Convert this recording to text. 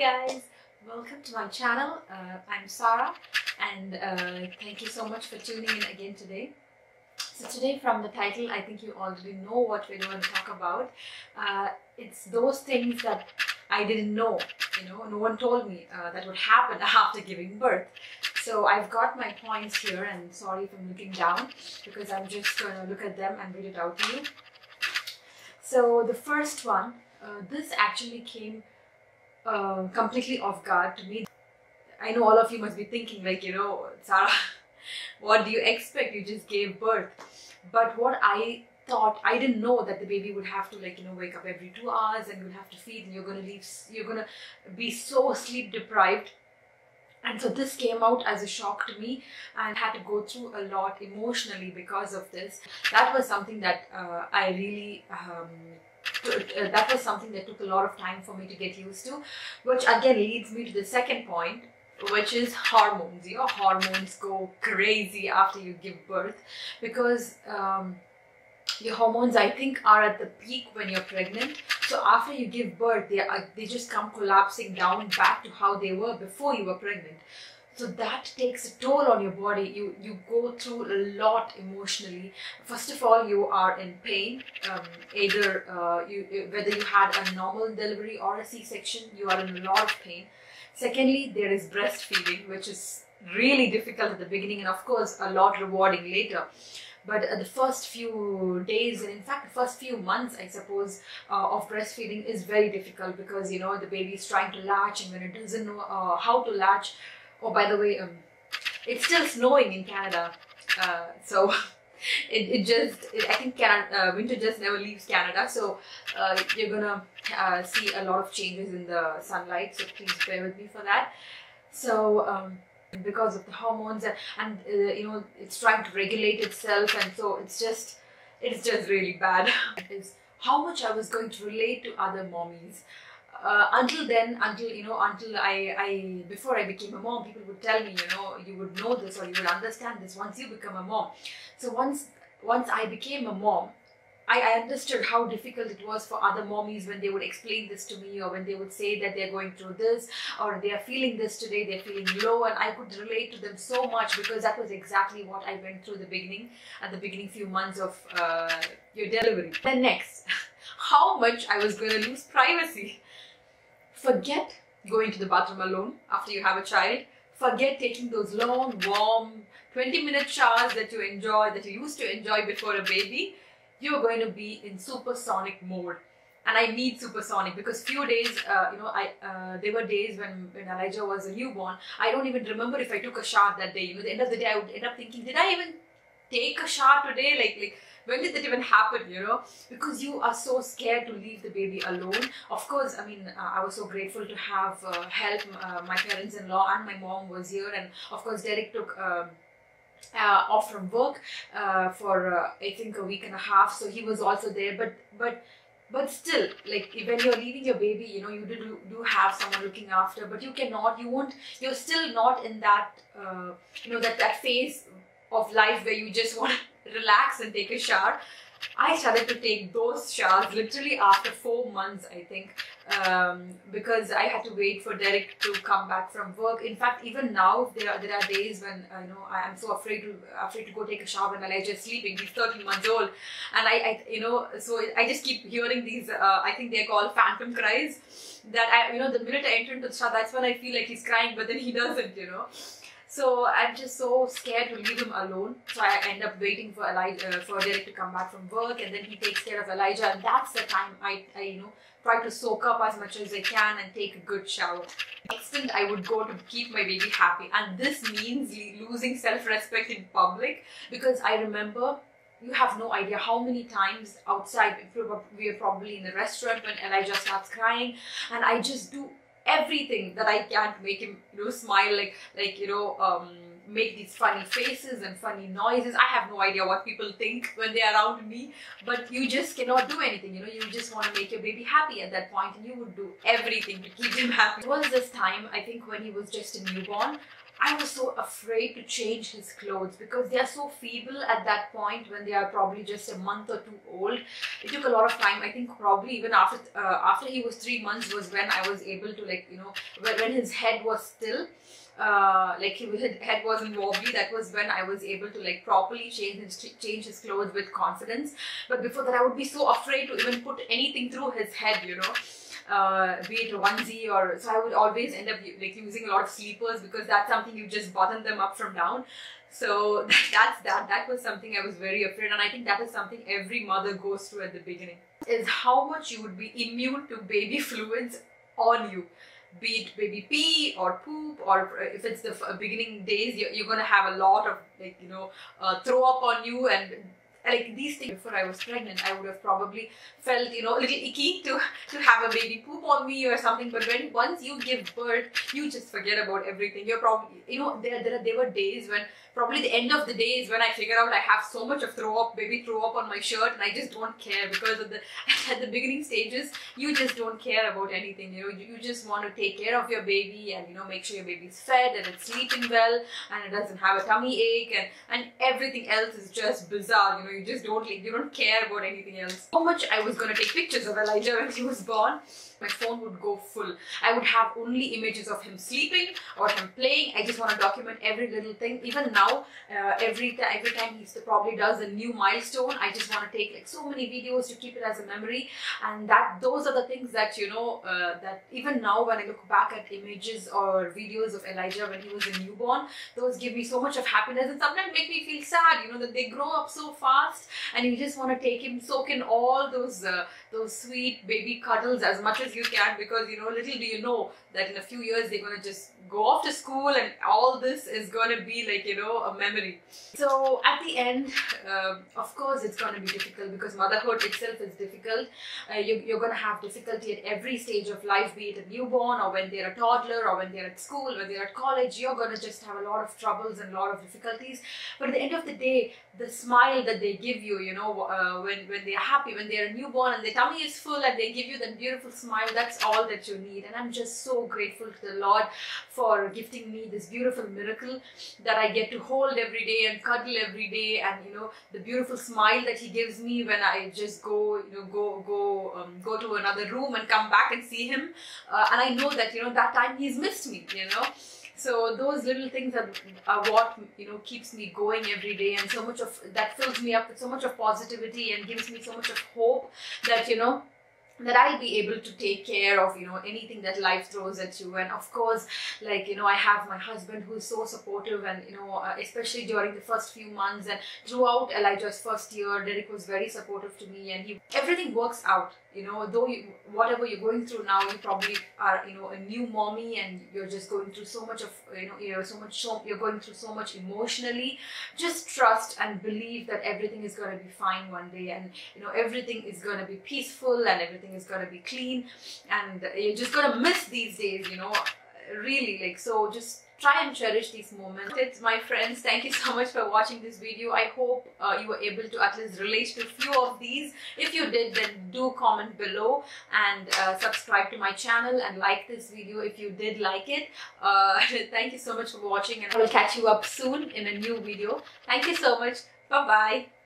guys, welcome to my channel. I'm Sarah and thank you so much for tuning in again today. So today, from the title, I think you already know what we're going to talk about. It's those things that I didn't know, no one told me that would happen after giving birth. So I've got my points here, and sorry if I'm looking down because I'm just going to look at them and read it out to you. So the first one, this actually came completely off guard to me. I know all of you must be thinking like, Sarah, what do you expect? You just gave birth. But what I thought, I didn't know that the baby would have to wake up every 2 hours and you'll have to feed, and you're going to be so sleep deprived. And so this came out as a shock to me, and had to go through a lot emotionally because of this. That was something that I really that was something that took a lot of time for me to get used to, which again leads me to the second point, which is hormones. Hormones go crazy after you give birth because your hormones, I think, are at the peak when you're pregnant. So after you give birth, they just come collapsing down back to how they were before you were pregnant. So that takes a toll on your body. You go through a lot emotionally. First of all, you are in pain. Either whether you had a normal delivery or a C-section, you are in a lot of pain. Secondly, there is breastfeeding, which is really difficult at the beginning and of course a lot rewarding later. But the first few days, and in fact the first few months, I suppose, of breastfeeding is very difficult because the baby is trying to latch, and when it doesn't know how to latch. Oh, by the way, it's still snowing in Canada, so I think winter just never leaves Canada. So you're gonna see a lot of changes in the sunlight. So please bear with me for that. So because of the hormones and it's trying to regulate itself, and so it's just really bad. Is how much I was going to relate to other mommies. Until before I became a mom, people would tell me, you would know this or you would understand this once you become a mom. So once I became a mom, I understood how difficult it was for other mommies when they would explain this to me, or when they would say that they're going through this, or they are feeling this today, they're feeling low, and I could relate to them so much because that was exactly what I went through at the beginning few months of your delivery. Then next, how much I was going to lose privacy. Forget going to the bathroom alone after you have a child. Forget taking those long, warm, 20-minute showers that you used to enjoy before a baby. You're going to be in supersonic mode. And I need supersonic because few days, there were days when Elijah was a newborn. I don't even remember if I took a shower that day. At the end of the day, I would end up thinking, did I even take a shower today? Like when did that even happen, Because you are so scared to leave the baby alone. Of course, I was so grateful to have help. My parents-in-law and my mom was here, and of course Derek took off from work for I think a week and a half, so he was also there. But still, like when you're leaving your baby, you do have someone looking after, but you're still not in that that phase of life where you just want to relax and take a shower. I started to take those showers literally after 4 months, I think, because I had to wait for Derek to come back from work. In fact, even now there are days when I'm so afraid to go take a shower when Elijah is sleeping. He's 13 months old, and so I just keep hearing these. I think they're called phantom cries. That the minute I enter into the shower, that's when I feel like he's crying, but then he doesn't. So I'm just so scared to leave him alone. So I end up waiting for Derek to come back from work, and then he takes care of Elijah, and that's the time I try to soak up as much as I can and take a good shower. Extent I would go to keep my baby happy, and this means losing self-respect in public, because I remember, you have no idea how many times outside we are probably in a restaurant when Elijah starts crying, and I just do everything that I can to make him smile, make these funny faces and funny noises. I have no idea what people think when they're around me, but you just cannot do anything. You just want to make your baby happy at that point, and you would do everything to keep him happy. It was this time, I think, when he was just a newborn. I was so afraid to change his clothes because they are so feeble at that point when they are probably just a month or two old. It took a lot of time. I think probably even after he was 3 months was when I was able to, like, you know, when his head was still like his head wasn't wobbly. That was when I was able to, like, properly change his clothes with confidence. But before that I would be so afraid to even put anything through his head, you know. Be it a onesie, or so I would always end up like using a lot of sleepers, because that's something you just button them up from down. So that was something I was very afraid, and I think that is something every mother goes through at the beginning, is how much you would be immune to baby fluids on you. Be it baby pee or poop, or if it's the beginning days, you're gonna have a lot of, like, you know, throw up on you, and like these things. Before I was pregnant, I would have probably felt, you know, a little icky to have a baby poop on me or something. But once you give birth, you just forget about everything. You're probably, you know, there were days when probably the end of the day is when I figure out I have so much of baby throw up on my shirt, and I just don't care, because at the beginning stages you just don't care about anything. You know, you just want to take care of your baby and, you know, make sure your baby's fed and it's sleeping well and it doesn't have a tummy ache, and everything else is just bizarre. You know, you just don't care about anything else. How much I was gonna take pictures of Elijah when he was born. My phone would go full. I would have only images of him sleeping or him playing. I just want to document every little thing. Even now, every time he probably does a new milestone, I just want to take, like, so many videos to keep it as a memory. And those are the things that, you know, that even now when I look back at images or videos of Elijah when he was a newborn, those give me so much of happiness, and sometimes make me feel sad, you know, that they grow up so fast, and you just want to take him, soak in all those sweet baby cuddles as much as you can, because, you know, little do you know that in a few years they're going to just go off to school, and all this is going to be, like, you know, a memory. So at the end, of course it's going to be difficult, because motherhood itself is difficult. You're going to have difficulty at every stage of life, be it a newborn, or when they're a toddler, or when they're at school, when they're at college. You're going to just have a lot of troubles and a lot of difficulties. But at the end of the day, the smile that they give you, you know, when they're happy, when they're a newborn and their tummy is full and they give you that beautiful smile, that's all that you need. And I'm just so grateful to the Lord for gifting me this beautiful miracle that I get to hold every day and cuddle every day, and, you know, the beautiful smile that He gives me when I just go, you know, go to another room and come back and see Him, and I know that, you know, that time He's missed me, you know. So those little things are what, you know, keeps me going every day, and so much of that fills me up with so much of positivity and gives me so much of hope that, you know, that I'll be able to take care of, you know, anything that life throws at you. And of course, like, you know, I have my husband who's so supportive, and, you know, especially during the first few months and throughout Elijah's first year, Derek was very supportive to me, and everything works out. You know, though whatever you're going through now, you probably are, you know, a new mommy, and you're just going through so much of, you know, you're going through so much emotionally. Just trust and believe that everything is going to be fine one day, and, you know, everything is going to be peaceful, and everything is going to be clean, and you're just going to miss these days, you know, really. Like, so just try and cherish these moments. It's my friends, thank you so much for watching this video. I hope you were able to at least relate to a few of these. If you did, then do comment below, and subscribe to my channel, and like this video if you did like it. Thank you so much for watching, and I will catch you up soon in a new video. Thank you so much. Bye bye.